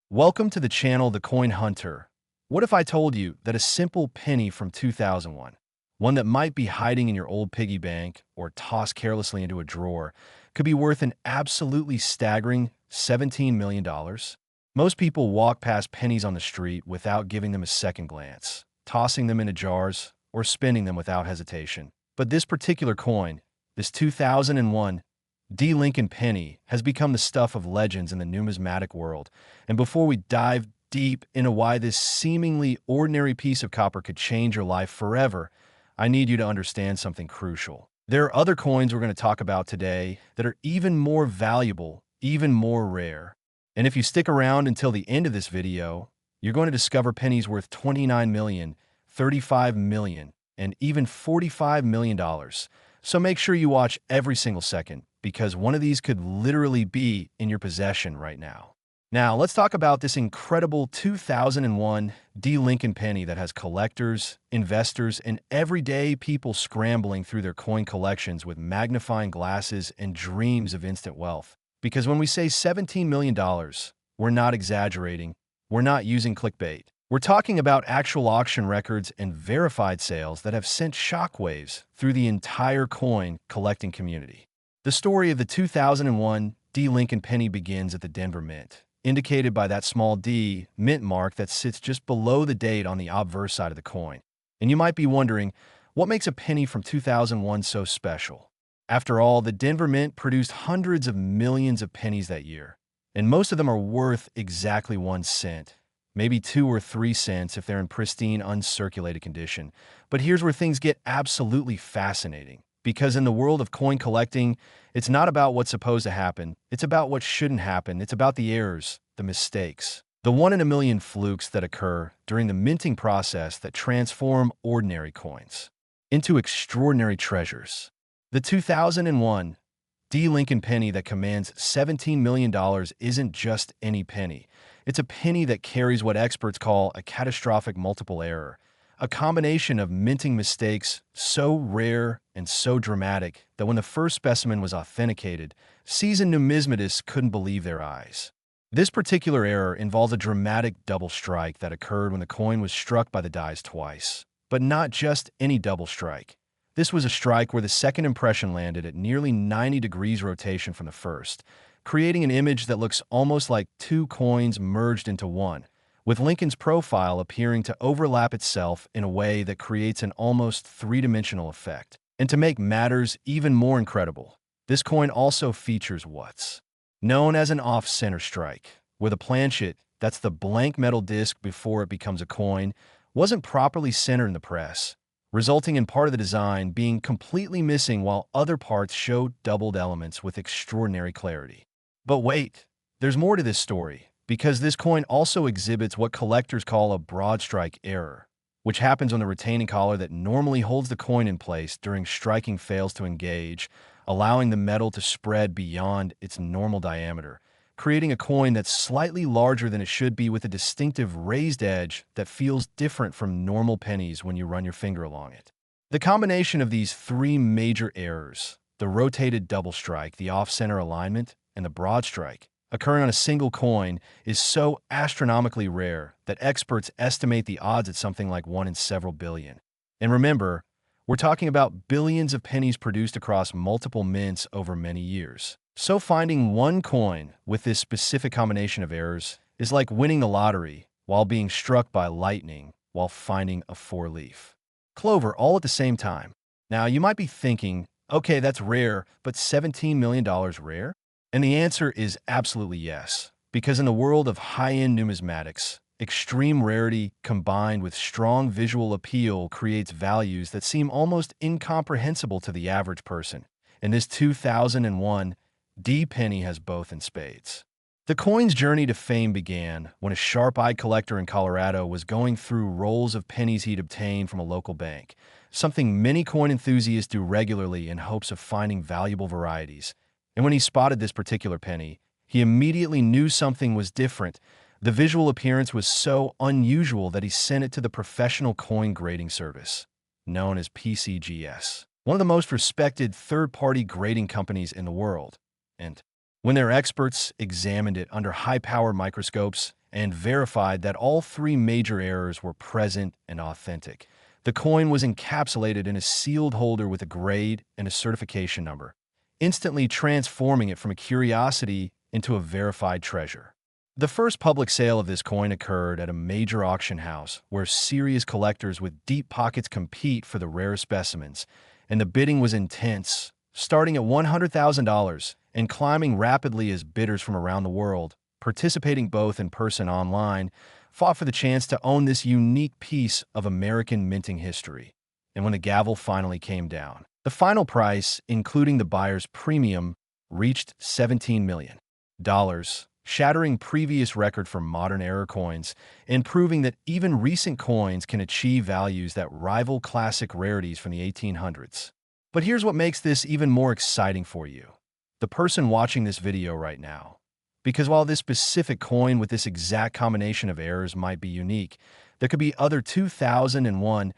Welcome to the channel The Coin Hunter. What if I told you that a simple penny from 2001, one that might be hiding in your old piggy bank or tossed carelessly into a drawer, could be worth an absolutely staggering $17 million? Most people walk past pennies on the street without giving them a second glance, tossing them into jars or spending them without hesitation. But this particular coin, this 2001 D. Lincoln penny, has become the stuff of legends in the numismatic world. And before we dive deep into why this seemingly ordinary piece of copper could change your life forever, I need you to understand something crucial. There are other coins we're going to talk about today that are even more valuable, even more rare. And if you stick around until the end of this video, you're going to discover pennies worth $29 million, $35 million, and even $45 million. So make sure you watch every single second, because one of these could literally be in your possession right now. Now, let's talk about this incredible 2001 D. Lincoln penny that has collectors, investors, and everyday people scrambling through their coin collections with magnifying glasses and dreams of instant wealth. Because when we say $17 million, we're not exaggerating. We're not using clickbait. We're talking about actual auction records and verified sales that have sent shockwaves through the entire coin collecting community. The story of the 2001 D. Lincoln penny begins at the Denver Mint, indicated by that small D mint mark that sits just below the date on the obverse side of the coin. And you might be wondering, what makes a penny from 2001 so special? After all, the Denver Mint produced hundreds of millions of pennies that year, and most of them are worth exactly 1 cent. Maybe 2 or 3 cents if they're in pristine, uncirculated condition. But here's where things get absolutely fascinating. Because in the world of coin collecting, it's not about what's supposed to happen. It's about what shouldn't happen. It's about the errors, the mistakes, the one-in-a-million flukes that occur during the minting process that transform ordinary coins into extraordinary treasures. The 2001 D. Lincoln penny that commands $17 million isn't just any penny. It's a penny that carries what experts call a catastrophic multiple error, a combination of minting mistakes so rare and so dramatic that when the first specimen was authenticated, seasoned numismatists couldn't believe their eyes. This particular error involved a dramatic double strike that occurred when the coin was struck by the dies twice. But not just any double strike. This was a strike where the second impression landed at nearly 90 degrees rotation from the first, creating an image that looks almost like 2 coins merged into one, with Lincoln's profile appearing to overlap itself in a way that creates an almost 3-dimensional effect. And to make matters even more incredible, this coin also features what's known as an off-center strike, where the planchet, that's the blank metal disc before it becomes a coin, wasn't properly centered in the press, resulting in part of the design being completely missing while other parts showed doubled elements with extraordinary clarity. But wait, there's more to this story, because this coin also exhibits what collectors call a broad strike error, which happens when the retaining collar that normally holds the coin in place during striking fails to engage, allowing the metal to spread beyond its normal diameter, creating a coin that's slightly larger than it should be with a distinctive raised edge that feels different from normal pennies when you run your finger along it. The combination of these 3 major errors, the rotated double strike, the off-center alignment, and the broad strike, occurring on a single coin, is so astronomically rare that experts estimate the odds at something like 1 in several billion. And remember, we're talking about billions of pennies produced across multiple mints over many years. So finding one coin with this specific combination of errors is like winning the lottery while being struck by lightning while finding a 4-leaf clover all at the same time. Now, you might be thinking, okay, that's rare, but $17 million rare? And the answer is absolutely yes, because in the world of high-end numismatics, extreme rarity combined with strong visual appeal creates values that seem almost incomprehensible to the average person. And this 2001 D. penny has both in spades. The coin's journey to fame began when a sharp-eyed collector in Colorado was going through rolls of pennies he'd obtained from a local bank, something many coin enthusiasts do regularly in hopes of finding valuable varieties. And when he spotted this particular penny, he immediately knew something was different. The visual appearance was so unusual that he sent it to the professional coin grading service, known as PCGS, one of the most respected third-party grading companies in the world. And when their experts examined it under high-powered microscopes, and verified that all three major errors were present and authentic. The coin was encapsulated in a sealed holder with a grade and a certification number, instantly transforming it from a curiosity into a verified treasure. The first public sale of this coin occurred at a major auction house where serious collectors with deep pockets compete for the rare specimens, and the bidding was intense, starting at $100,000 and climbing rapidly as bidders from around the world, participating both in person and online, fought for the chance to own this unique piece of American minting history. And when the gavel finally came down, the final price, including the buyer's premium, reached $17 million, shattering previous record for modern era coins and proving that even recent coins can achieve values that rival classic rarities from the 1800s. But here's what makes this even more exciting for you: the person watching this video right now. Because while this specific coin with this exact combination of errors might be unique, there could be other 2001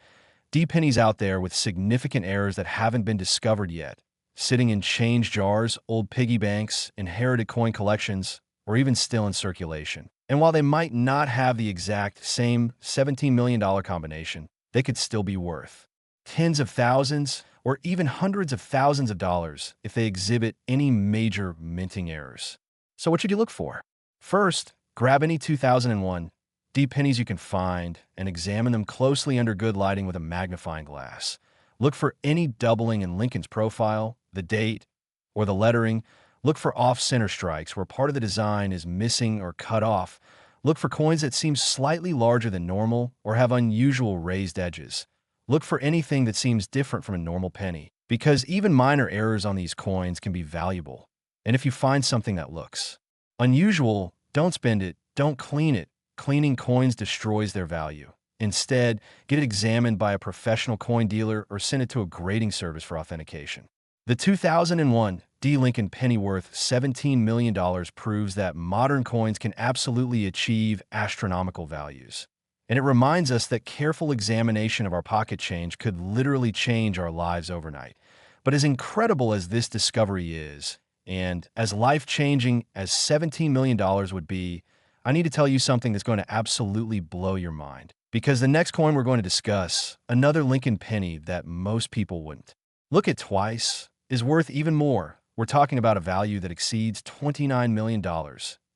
D pennies out there with significant errors that haven't been discovered yet, sitting in change jars, old piggy banks, inherited coin collections, or even still in circulation. And while they might not have the exact same $17 million combination, they could still be worth tens of thousands or even hundreds of thousands of dollars if they exhibit any major minting errors. So what should you look for? First, grab any 2001 D pennies you can find and examine them closely under good lighting with a magnifying glass. Look for any doubling in Lincoln's profile, the date, or the lettering. Look for off-center strikes where part of the design is missing or cut off. Look for coins that seem slightly larger than normal or have unusual raised edges. Look for anything that seems different from a normal penny, because even minor errors on these coins can be valuable. And if you find something that looks unusual, don't spend it, don't clean it. Cleaning coins destroys their value. Instead, get it examined by a professional coin dealer or send it to a grading service for authentication. The 2001 D Lincoln penny worth $17 million proves that modern coins can absolutely achieve astronomical values. And it reminds us that careful examination of our pocket change could literally change our lives overnight. But as incredible as this discovery is, and as life-changing as $17 million would be, I need to tell you something that's going to absolutely blow your mind. Because the next coin we're going to discuss, another Lincoln penny that most people wouldn't look at twice, is worth even more. We're talking about a value that exceeds $29 million.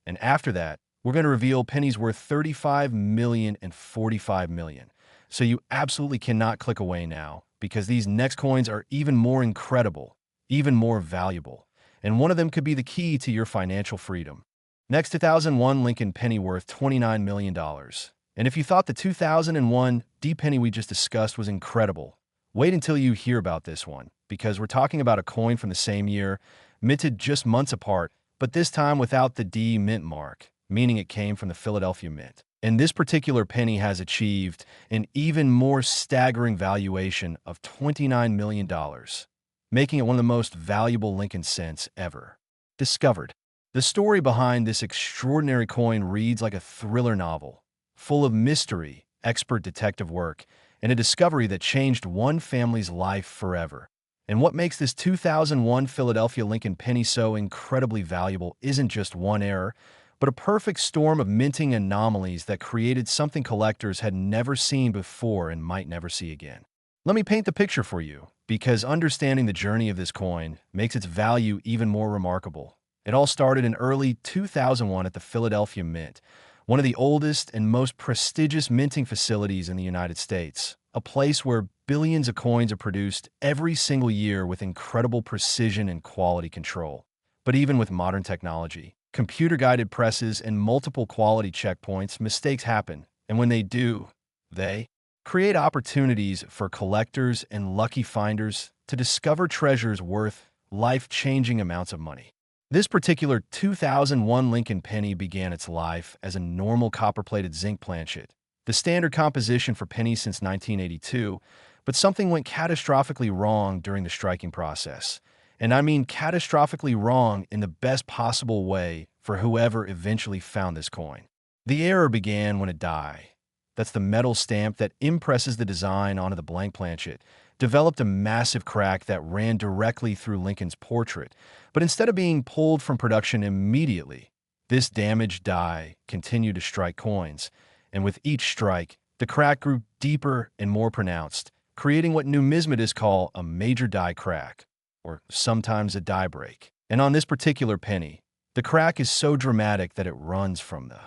And after that, we're going to reveal pennies worth $35 million and $45 million. So you absolutely cannot click away now, because these next coins are even more incredible, even more valuable. And one of them could be the key to your financial freedom. Next, 2001 Lincoln penny worth $29 million. And if you thought the 2001 D penny we just discussed was incredible, wait until you hear about this one, because we're talking about a coin from the same year, minted just months apart, but this time without the D mint mark, meaning it came from the Philadelphia Mint. And this particular penny has achieved an even more staggering valuation of $29 million, making it one of the most valuable Lincoln cents ever discovered. The story behind this extraordinary coin reads like a thriller novel, full of mystery, expert detective work, and a discovery that changed one family's life forever. And what makes this 2001 Philadelphia Lincoln penny so incredibly valuable isn't just one error, but a perfect storm of minting anomalies that created something collectors had never seen before and might never see again. Let me paint the picture for you, because understanding the journey of this coin makes its value even more remarkable. It all started in early 2001 at the Philadelphia Mint, one of the oldest and most prestigious minting facilities in the United States, a place where billions of coins are produced every single year with incredible precision and quality control. But even with modern technology, computer-guided presses, and multiple quality checkpoints, mistakes happen. And when they do, they create opportunities for collectors and lucky finders to discover treasures worth life-changing amounts of money. This particular 2001 Lincoln penny began its life as a normal copper-plated zinc planchet, the standard composition for pennies since 1982, but something went catastrophically wrong during the striking process. And I mean catastrophically wrong in the best possible way for whoever eventually found this coin. The error began when a die, that's the metal stamp that impresses the design onto the blank planchet, developed a massive crack that ran directly through Lincoln's portrait. But instead of being pulled from production immediately, This damaged die continued to strike coins, and with each strike, the crack grew deeper and more pronounced, creating what numismatists call a major die crack, or sometimes a die break. And on this particular penny, the crack is so dramatic that it runs from the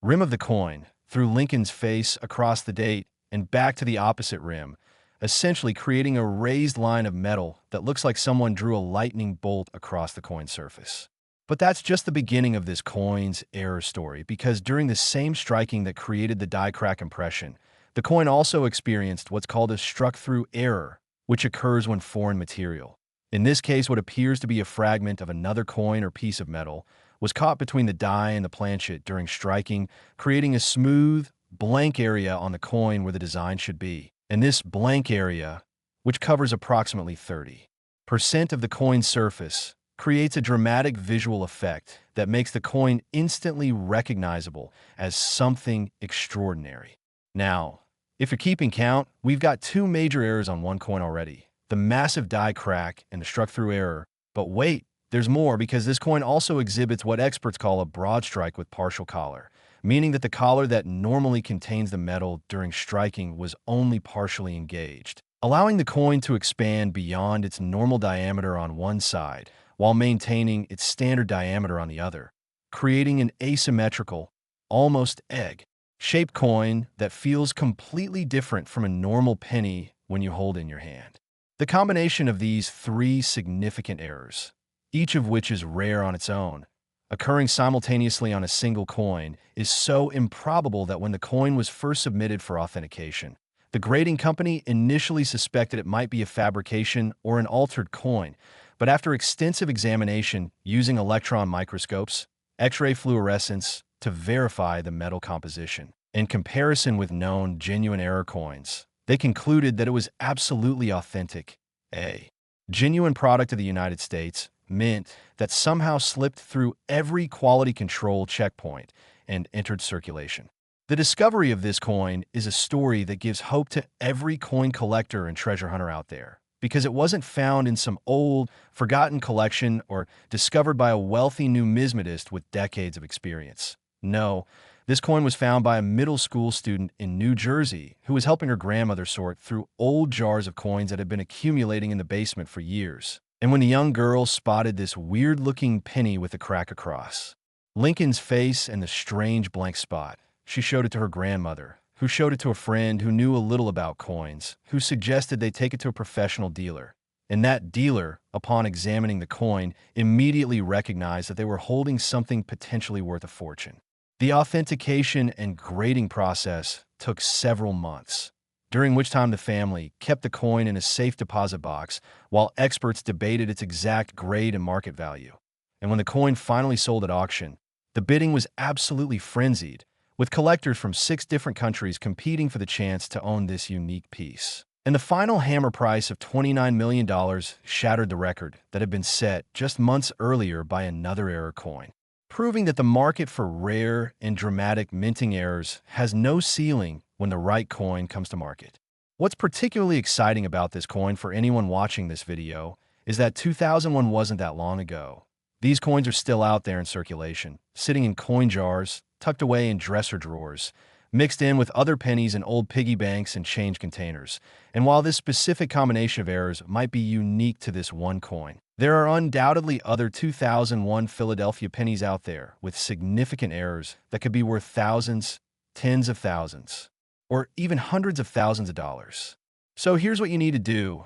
rim of the coin, through Lincoln's face, across the date, and back to the opposite rim, essentially creating a raised line of metal that looks like someone drew a lightning bolt across the coin surface. But that's just the beginning of this coin's error story, because during the same striking that created the die crack impression, the coin also experienced what's called a struck-through error, which occurs when foreign material, in this case what appears to be a fragment of another coin or piece of metal, was caught between the die and the planchet during striking, creating a smooth, blank area on the coin where the design should be. And this blank area, which covers approximately 30% of the coin's surface, creates a dramatic visual effect that makes the coin instantly recognizable as something extraordinary. Now, if you're keeping count, we've got two major errors on one coin already: the massive die crack and the struck-through error. But wait, there's more, because this coin also exhibits what experts call a broad strike with partial collar, meaning that the collar that normally contains the metal during striking was only partially engaged, allowing the coin to expand beyond its normal diameter on one side while maintaining its standard diameter on the other, creating an asymmetrical, almost egg-shaped coin that feels completely different from a normal penny when you hold it in your hand. The combination of these three significant errors, each of which is rare on its own, occurring simultaneously on a single coin, is so improbable that when the coin was first submitted for authentication, the grading company initially suspected it might be a fabrication or an altered coin, but after extensive examination using electron microscopes, X-ray fluorescence to verify the metal composition, in comparison with known genuine error coins, they concluded that it was absolutely authentic, a genuine product of the United States Mint that somehow slipped through every quality control checkpoint and entered circulation. The discovery of this coin is a story that gives hope to every coin collector and treasure hunter out there, because it wasn't found in some old, forgotten collection or discovered by a wealthy numismatist with decades of experience. No, this coin was found by a middle school student in New Jersey who was helping her grandmother sort through old jars of coins that had been accumulating in the basement for years. And when the young girl spotted this weird-looking penny with a crack across Lincoln's face and the strange blank spot, she showed it to her grandmother, who showed it to a friend who knew a little about coins, who suggested they take it to a professional dealer. And that dealer, upon examining the coin, immediately recognized that they were holding something potentially worth a fortune. The authentication and grading process took several months, during which time the family kept the coin in a safe deposit box while experts debated its exact grade and market value. And when the coin finally sold at auction, the bidding was absolutely frenzied, with collectors from 6 different countries competing for the chance to own this unique piece. And the final hammer price of $29 million shattered the record that had been set just months earlier by another error coin, proving that the market for rare and dramatic minting errors has no ceiling when the right coin comes to market. What's particularly exciting about this coin for anyone watching this video is that 2001 wasn't that long ago. These coins are still out there in circulation, sitting in coin jars, tucked away in dresser drawers, mixed in with other pennies in old piggy banks and change containers. And while this specific combination of errors might be unique to this one coin, there are undoubtedly other 2001 Philadelphia pennies out there with significant errors that could be worth thousands, tens of thousands, or even hundreds of thousands of dollars. So here's what you need to do,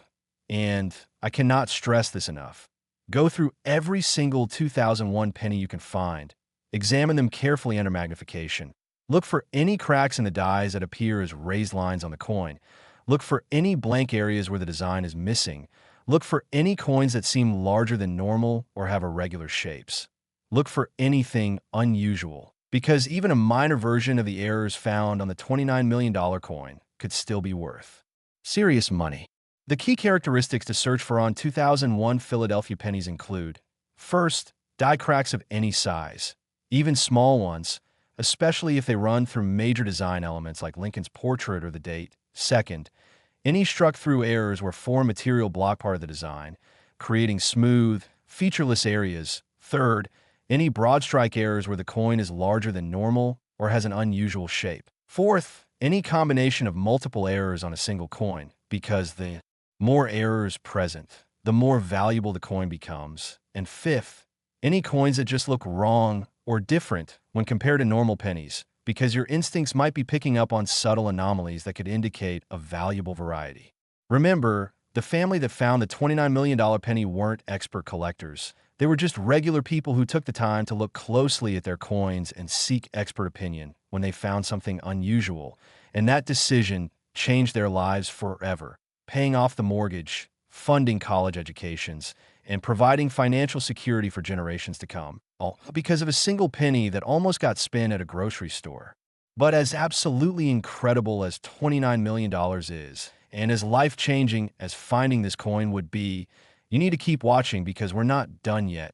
and I cannot stress this enough. Go through every single 2001 penny you can find. Examine them carefully under magnification. Look for any cracks in the dies that appear as raised lines on the coin. Look for any blank areas where the design is missing. Look for any coins that seem larger than normal or have irregular shapes. Look for anything unusual, because even a minor version of the errors found on the $29 million coin could still be worth serious money. The key characteristics to search for on 2001 Philadelphia pennies include: first, die cracks of any size, even small ones, especially if they run through major design elements like Lincoln's portrait or the date. Second, any struck-through errors where foreign material block part of the design, creating smooth, featureless areas. Third, Any broad strike errors where the coin is larger than normal or has an unusual shape. Fourth, any combination of multiple errors on a single coin, because the more errors present, the more valuable the coin becomes. And fifth, any coins that just look wrong or different when compared to normal pennies, because your instincts might be picking up on subtle anomalies that could indicate a valuable variety. Remember, the family that found the $29 million penny weren't expert collectors. They were just regular people who took the time to look closely at their coins and seek expert opinion when they found something unusual, and that decision changed their lives forever, paying off the mortgage, funding college educations, and providing financial security for generations to come, all because of a single penny that almost got spent at a grocery store. But as absolutely incredible as $29 million is, and as life-changing as finding this coin would be, you need to keep watching because we're not done yet.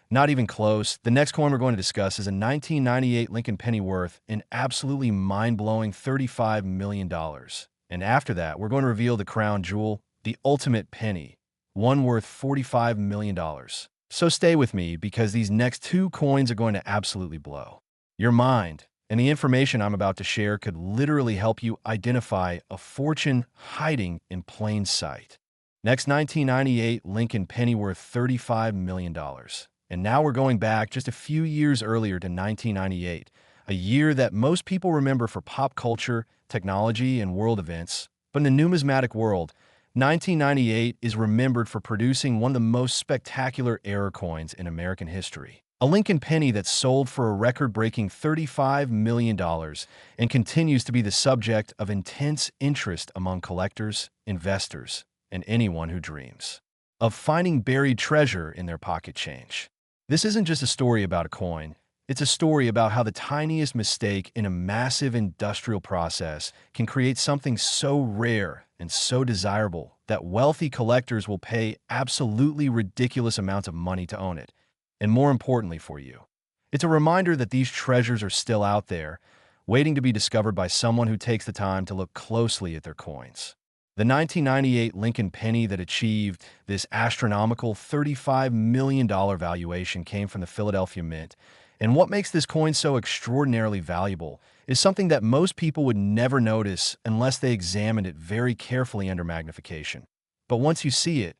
Not even close. The next coin we're going to discuss is a 1998 Lincoln penny worth an absolutely mind-blowing $35 million. And after that, we're going to reveal the crown jewel, the ultimate penny, one worth $45 million. So stay with me because these next two coins are going to absolutely blow your mind. And the information I'm about to share could literally help you identify a fortune hiding in plain sight. Next, 1998 Lincoln penny worth $35 million. And now we're going back just a few years earlier to 1998, a year that most people remember for pop culture, technology, and world events. But in the numismatic world, 1998 is remembered for producing one of the most spectacular error coins in American history. A Lincoln penny that sold for a record-breaking $35 million and continues to be the subject of intense interest among collectors, investors, and anyone who dreams of finding buried treasure in their pocket change. This isn't just a story about a coin. It's a story about how the tiniest mistake in a massive industrial process can create something so rare and so desirable that wealthy collectors will pay absolutely ridiculous amounts of money to own it. And more importantly for you, it's a reminder that these treasures are still out there, waiting to be discovered by someone who takes the time to look closely at their coins. The 1998 Lincoln penny that achieved this astronomical $35 million valuation came from the Philadelphia Mint, and what makes this coin so extraordinarily valuable is something that most people would never notice unless they examined it very carefully under magnification. But once you see it,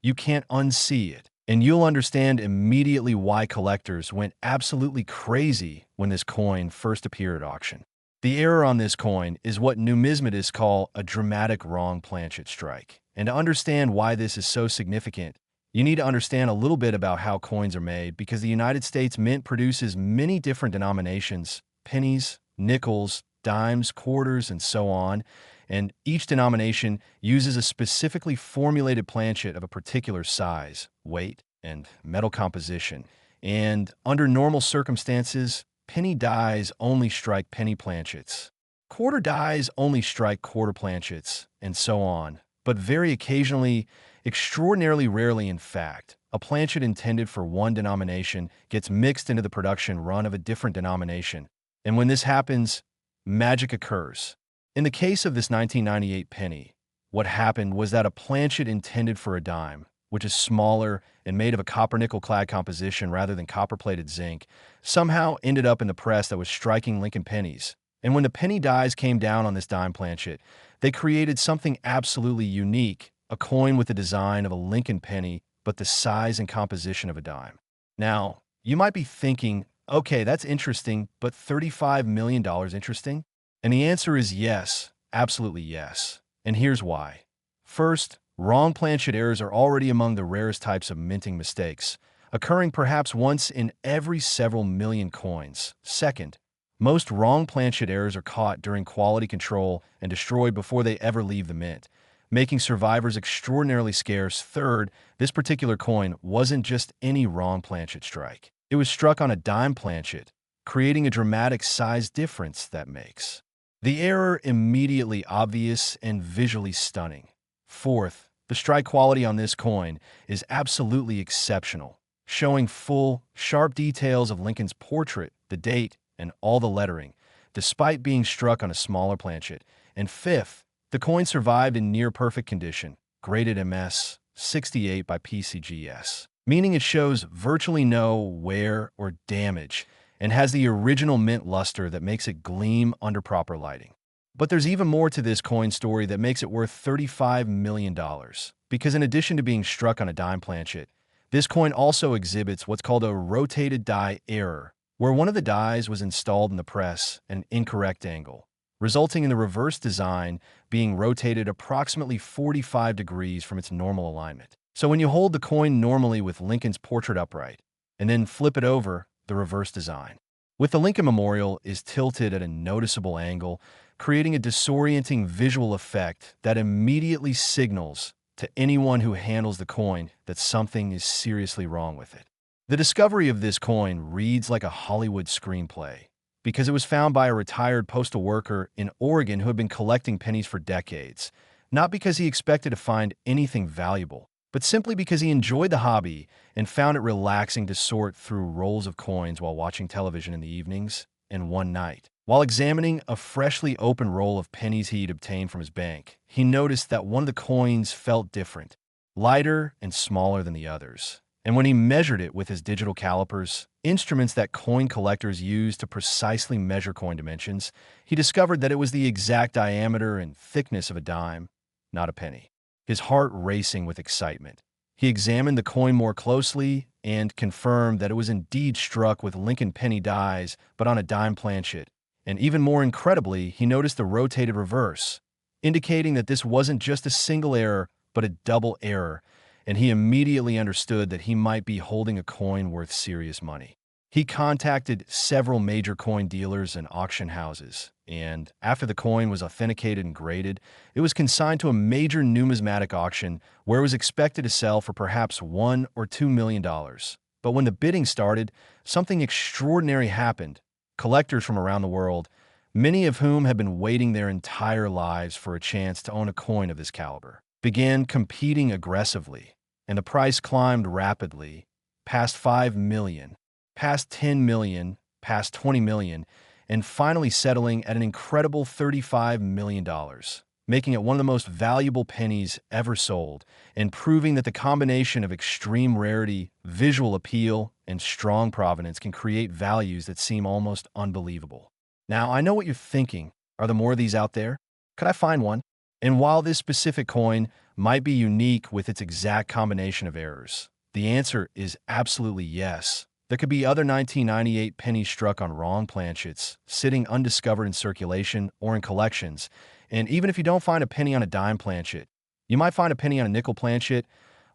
you can't unsee it. And you'll understand immediately why collectors went absolutely crazy when this coin first appeared at auction. The error on this coin is what numismatists call a dramatic wrong planchet strike. And to understand why this is so significant, you need to understand a little bit about how coins are made because the United States Mint produces many different denominations, pennies, nickels, dimes, quarters, and so on. And each denomination uses a specifically formulated planchet of a particular size, weight, and metal composition. And under normal circumstances, penny dies only strike penny planchets. Quarter dies only strike quarter planchets, and so on. But very occasionally, extraordinarily rarely in fact, a planchet intended for one denomination gets mixed into the production run of a different denomination. And when this happens, magic occurs. In the case of this 1998 penny, what happened was that a planchet intended for a dime, which is smaller and made of a copper-nickel clad composition rather than copper-plated zinc, somehow ended up in the press that was striking Lincoln pennies. And when the penny dies came down on this dime planchet, they created something absolutely unique, a coin with the design of a Lincoln penny, but the size and composition of a dime. Now, you might be thinking, okay, that's interesting, but $35 million interesting? And the answer is yes, absolutely yes. And here's why. First, wrong planchet errors are already among the rarest types of minting mistakes, occurring perhaps once in every several million coins. Second, most wrong planchet errors are caught during quality control and destroyed before they ever leave the mint, making survivors extraordinarily scarce. Third, this particular coin wasn't just any wrong planchet strike. It was struck on a dime planchet, creating a dramatic size difference that makes the error immediately obvious and visually stunning. Fourth, the strike quality on this coin is absolutely exceptional, showing full, sharp details of Lincoln's portrait, the date, and all the lettering, despite being struck on a smaller planchet. And fifth, the coin survived in near-perfect condition, graded MS 68 by PCGS. meaning it shows virtually no wear or damage and has the original mint luster that makes it gleam under proper lighting. But there's even more to this coin story that makes it worth $35 million, because in addition to being struck on a dime planchet, this coin also exhibits what's called a rotated die error, where one of the dies was installed in the press at an incorrect angle, resulting in the reverse design being rotated approximately 45 degrees from its normal alignment. So when you hold the coin normally with Lincoln's portrait upright, and then flip it over, the reverse design with the Lincoln Memorial is tilted at a noticeable angle, creating a disorienting visual effect that immediately signals to anyone who handles the coin that something is seriously wrong with it. The discovery of this coin reads like a Hollywood screenplay, because it was found by a retired postal worker in Oregon who had been collecting pennies for decades, not because he expected to find anything valuable, but simply because he enjoyed the hobby and found it relaxing to sort through rolls of coins while watching television in the evenings. And one night, while examining a freshly opened roll of pennies he'd obtained from his bank, he noticed that one of the coins felt different, lighter and smaller than the others. And when he measured it with his digital calipers, instruments that coin collectors use to precisely measure coin dimensions, he discovered that it was the exact diameter and thickness of a dime, not a penny. His heart racing with excitement, he examined the coin more closely and confirmed that it was indeed struck with Lincoln penny dies, but on a dime planchet. And even more incredibly, he noticed the rotated reverse, indicating that this wasn't just a single error, but a double error, and he immediately understood that he might be holding a coin worth serious money. He contacted several major coin dealers and auction houses, and after the coin was authenticated and graded, it was consigned to a major numismatic auction where it was expected to sell for perhaps $1 or $2 million. But when the bidding started, something extraordinary happened. Collectors from around the world, many of whom had been waiting their entire lives for a chance to own a coin of this caliber, began competing aggressively, and the price climbed rapidly, past $5 million, past $10 million, past $20 million, and finally settling at an incredible $35 million, making it one of the most valuable pennies ever sold, and proving that the combination of extreme rarity, visual appeal, and strong provenance can create values that seem almost unbelievable. Now, I know what you're thinking. Are there more of these out there? Could I find one? And while this specific coin might be unique with its exact combination of errors, the answer is absolutely yes. There could be other 1998 pennies struck on wrong planchets, sitting undiscovered in circulation or in collections. And even if you don't find a penny on a dime planchet, you might find a penny on a nickel planchet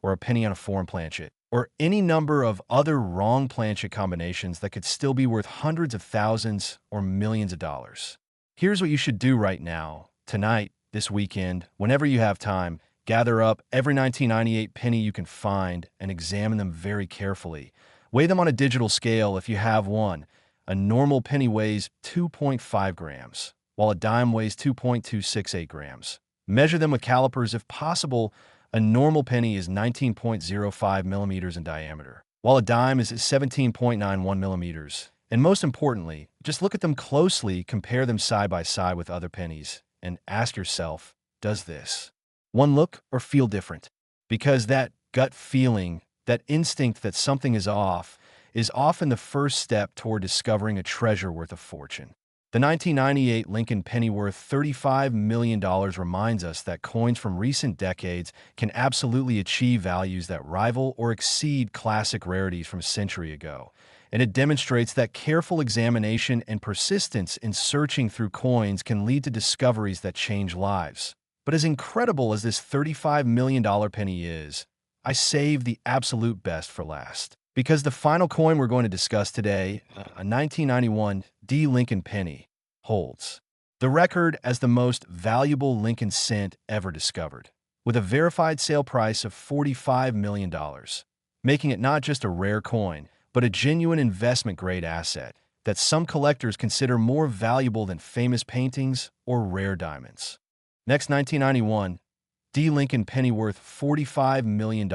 or a penny on a foreign planchet, or any number of other wrong planchet combinations that could still be worth hundreds of thousands or millions of dollars. Here's what you should do right now, tonight, this weekend, whenever you have time. Gather up every 1998 penny you can find and examine them very carefully. Weigh them on a digital scale if you have one. A normal penny weighs 2.5 grams, while a dime weighs 2.268 grams. Measure them with calipers if possible. A normal penny is 19.05 millimeters in diameter, while a dime is 17.91 millimeters. And most importantly, just look at them closely, compare them side by side with other pennies, and ask yourself, does this one look or feel different? Because that gut feeling, that instinct that something is off, is often the first step toward discovering a treasure worth a fortune. The 1998 Lincoln penny worth $35 million reminds us that coins from recent decades can absolutely achieve values that rival or exceed classic rarities from a century ago. And it demonstrates that careful examination and persistence in searching through coins can lead to discoveries that change lives. But as incredible as this $35 million penny is, I saved the absolute best for last. Because the final coin we're going to discuss today, a 1991 D. Lincoln penny, holds the record as the most valuable Lincoln cent ever discovered, with a verified sale price of $45 million, making it not just a rare coin, but a genuine investment-grade asset that some collectors consider more valuable than famous paintings or rare diamonds. Next, 1991, D. Lincoln penny worth $45 million,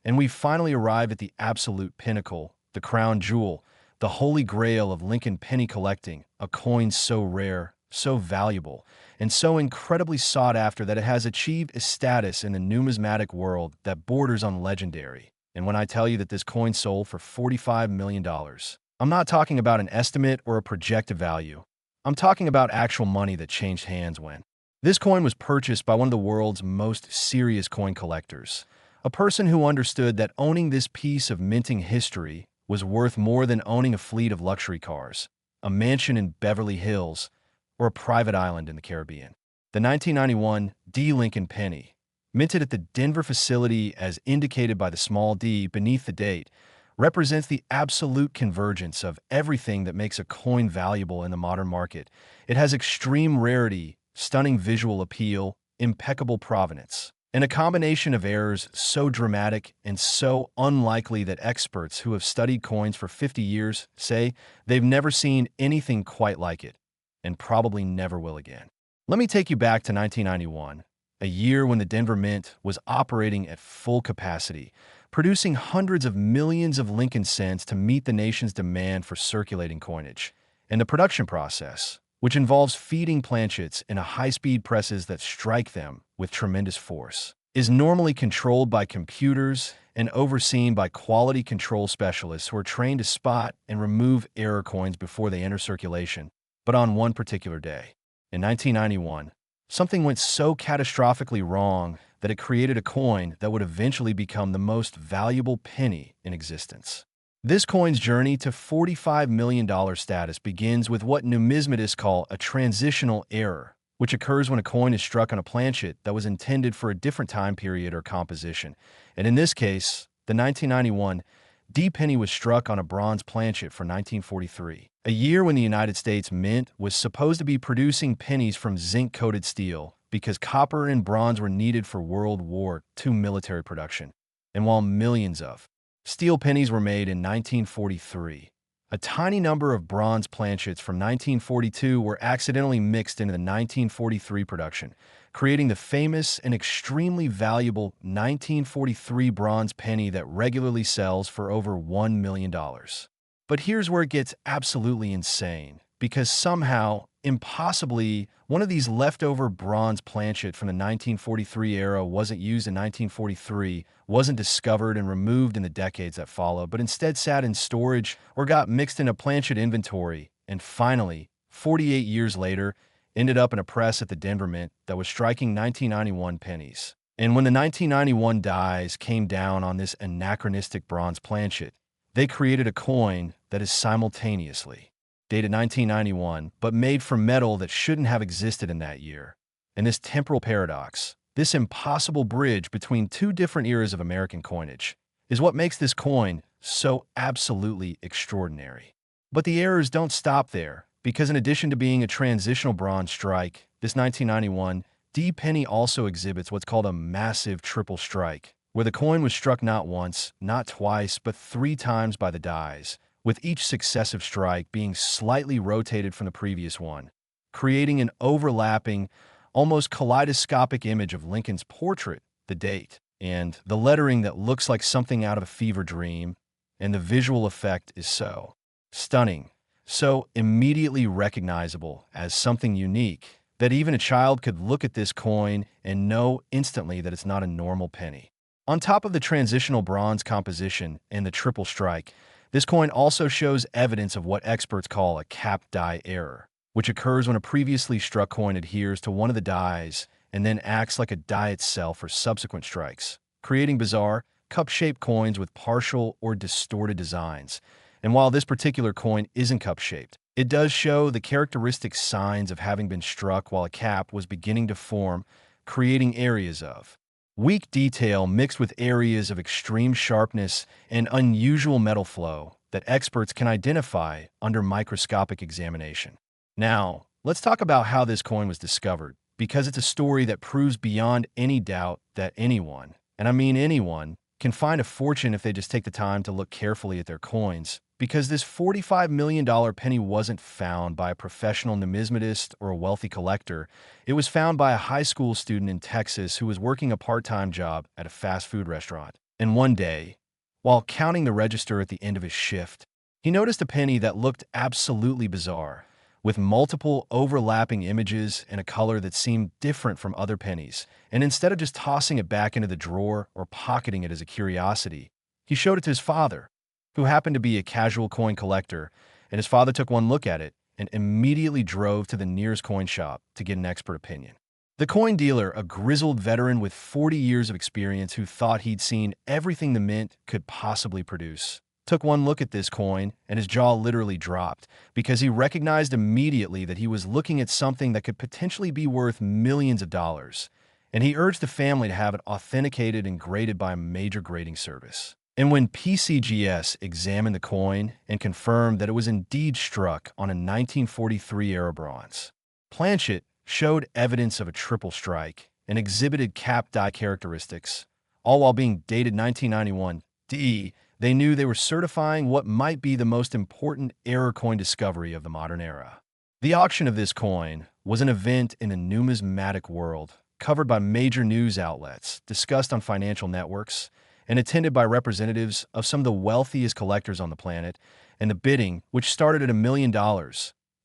and we finally arrive at the absolute pinnacle, the crown jewel, the holy grail of Lincoln penny collecting, a coin so rare, so valuable, and so incredibly sought after that it has achieved a status in the numismatic world that borders on legendary. And when I tell you that this coin sold for $45 million, I'm not talking about an estimate or a projected value. I'm talking about actual money that changed hands when. This coin was purchased by one of the world's most serious coin collectors, a person who understood that owning this piece of minting history was worth more than owning a fleet of luxury cars, a mansion in Beverly Hills, or a private island in the Caribbean. The 1991 D. Lincoln penny, minted at the Denver facility as indicated by the small d beneath the date, represents the absolute convergence of everything that makes a coin valuable in the modern market. It has extreme rarity, stunning visual appeal, impeccable provenance, and a combination of errors so dramatic and so unlikely that experts who have studied coins for 50 years say they've never seen anything quite like it, and probably never will again. Let me take you back to 1991, a year when the Denver Mint was operating at full capacity, producing hundreds of millions of Lincoln cents to meet the nation's demand for circulating coinage. And the production process, which involves feeding planchets into high-speed presses that strike them with tremendous force, is normally controlled by computers and overseen by quality control specialists who are trained to spot and remove error coins before they enter circulation. But on one particular day, in 1991, something went so catastrophically wrong that it created a coin that would eventually become the most valuable penny in existence. This coin's journey to $45 million status begins with what numismatists call a transitional error, which occurs when a coin is struck on a planchet that was intended for a different time period or composition. And in this case, the 1991 D penny was struck on a bronze planchet for 1943, a year when the United States Mint was supposed to be producing pennies from zinc-coated steel because copper and bronze were needed for World War II military production. And while millions of steel pennies were made in 1943, a tiny number of bronze planchets from 1942 were accidentally mixed into the 1943 production, creating the famous and extremely valuable 1943 bronze penny that regularly sells for over $1 million. But here's where it gets absolutely insane, because somehow, impossibly, one of these leftover bronze planchet from the 1943 era wasn't used in 1943, wasn't discovered and removed in the decades that followed, but instead sat in storage or got mixed in a planchet inventory, and finally, 48 years later, ended up in a press at the Denver Mint that was striking 1991 pennies. And when the 1991 dies came down on this anachronistic bronze planchet, they created a coin that is simultaneously dated 1991, but made from metal that shouldn't have existed in that year. And this temporal paradox, this impossible bridge between two different eras of American coinage, is what makes this coin so absolutely extraordinary. But the errors don't stop there, because in addition to being a transitional bronze strike, this 1991 D penny also exhibits what's called a massive triple strike, where the coin was struck not once, not twice, but 3 times by the dies, with each successive strike being slightly rotated from the previous one, creating an overlapping, almost kaleidoscopic image of Lincoln's portrait, the date, and the lettering that looks like something out of a fever dream, and the visual effect is so stunning, so immediately recognizable as something unique, that even a child could look at this coin and know instantly that it's not a normal penny. On top of the transitional bronze composition and the triple strike, this coin also shows evidence of what experts call a cap die error, which occurs when a previously struck coin adheres to one of the dies and then acts like a die itself for subsequent strikes, creating bizarre, cup-shaped coins with partial or distorted designs. And while this particular coin isn't cup-shaped, it does show the characteristic signs of having been struck while a cap was beginning to form, creating areas of weak detail mixed with areas of extreme sharpness and unusual metal flow that experts can identify under microscopic examination. Now, let's talk about how this coin was discovered, because it's a story that proves beyond any doubt that anyone, and I mean anyone, can find a fortune if they just take the time to look carefully at their coins, because this $45 million penny wasn't found by a professional numismatist or a wealthy collector. It was found by a high school student in Texas who was working a part-time job at a fast food restaurant. And one day, while counting the register at the end of his shift, he noticed a penny that looked absolutely bizarre, with multiple overlapping images and a color that seemed different from other pennies. And instead of just tossing it back into the drawer or pocketing it as a curiosity, He showed it to his father, who happened to be a casual coin collector, and his father took one look at it and immediately drove to the nearest coin shop to get an expert opinion. The coin dealer, a grizzled veteran with 40 years of experience who thought he'd seen everything the mint could possibly produce, took one look at this coin and his jaw literally dropped because he recognized immediately that he was looking at something that could potentially be worth millions of dollars, and he urged the family to have it authenticated and graded by a major grading service. And when PCGS examined the coin and confirmed that it was indeed struck on a 1943 era bronze, planchet showed evidence of a triple strike and exhibited cap die characteristics, all while being dated 1991 D. They knew they were certifying what might be the most important error coin discovery of the modern era. The auction of this coin was an event in the numismatic world, covered by major news outlets, discussed on financial networks, and attended by representatives of some of the wealthiest collectors on the planet, and the bidding, which started at $1 million,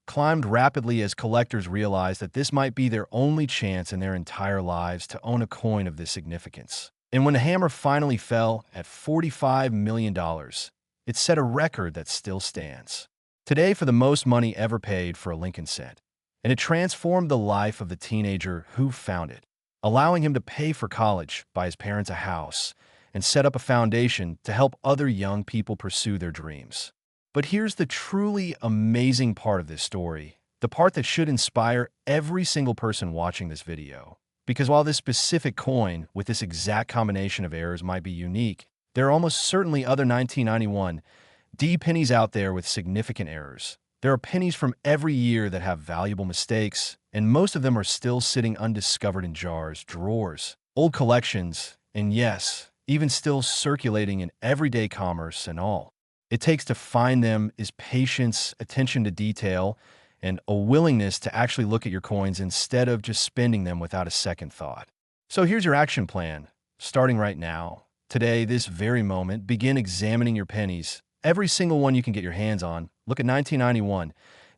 climbed rapidly as collectors realized that this might be their only chance in their entire lives to own a coin of this significance. And when the hammer finally fell at $45 million, it set a record that still stands today for the most money ever paid for a Lincoln cent, and it transformed the life of the teenager who found it, allowing him to pay for college, buy his parents a house, and set up a foundation to help other young people pursue their dreams. But here's the truly amazing part of this story, the part that should inspire every single person watching this video. Because while this specific coin with this exact combination of errors might be unique, there are almost certainly other 1991 D pennies out there with significant errors. There are pennies from every year that have valuable mistakes, and most of them are still sitting undiscovered in jars, drawers, old collections, and yes, even still circulating in everyday commerce and all it takes to find them is patience, attention to detail, and a willingness to actually look at your coins instead of just spending them without a second thought. So here's your action plan. Starting right now, today, this very moment, begin examining your pennies. Every single one you can get your hands on. Look at 1991.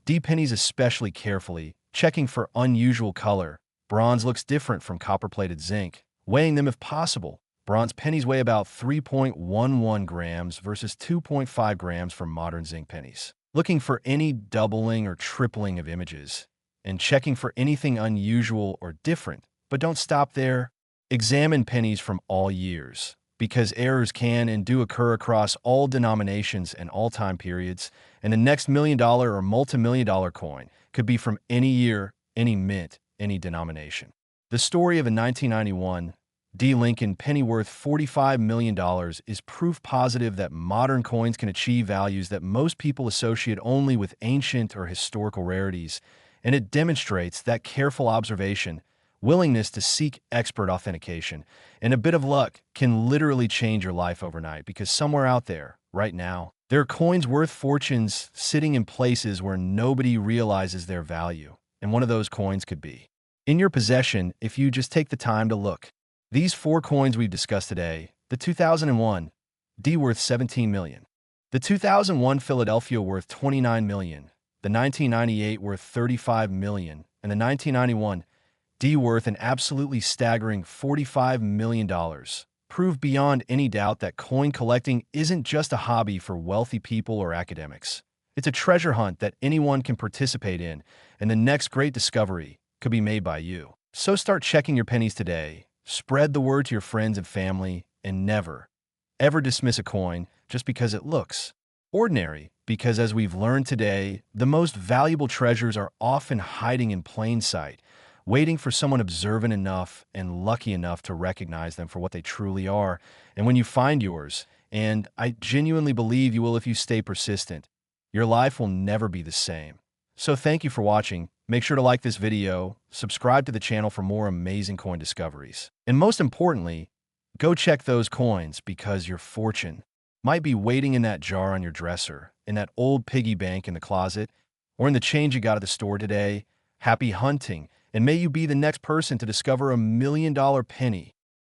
D pennies especially carefully, checking for unusual color. Bronze looks different from copper-plated zinc. Weighing them if possible. Bronze pennies weigh about 3.11 grams versus 2.5 grams for modern zinc pennies. Looking for any doubling or tripling of images, and checking for anything unusual or different. But don't stop there. Examine pennies from all years, because errors can and do occur across all denominations and all time periods, and the next $1 million or multi-million-dollar coin could be from any year, any mint, any denomination. The story of a 1991 D. Lincoln penny worth $45 million is proof positive that modern coins can achieve values that most people associate only with ancient or historical rarities, and it demonstrates that careful observation, willingness to seek expert authentication, and a bit of luck can literally change your life overnight because somewhere out there, right now, there are coins worth fortunes sitting in places where nobody realizes their value, and one of those coins could be in your possession if you just take the time to look. These 4 coins we've discussed today, the 2001 D worth $17 million, the 2001 Philadelphia worth $29 million, the 1998 worth $35 million, and the 1991 D worth an absolutely staggering $45 million, prove beyond any doubt that coin collecting isn't just a hobby for wealthy people or academics. It's a treasure hunt that anyone can participate in, and the next great discovery could be made by you. So start checking your pennies today. Spread the word to your friends and family, and never, ever dismiss a coin just because it looks ordinary, because as we've learned today, the most valuable treasures are often hiding in plain sight, waiting for someone observant enough and lucky enough to recognize them for what they truly are. And when you find yours, and I genuinely believe you will if you stay persistent, your life will never be the same. So thank you for watching. Make sure to like this video, subscribe to the channel for more amazing coin discoveries. And most importantly, go check those coins because your fortune might be waiting in that jar on your dresser, in that old piggy bank in the closet, or in the change you got at the store today. Happy hunting, and may you be the next person to discover $1 million penny.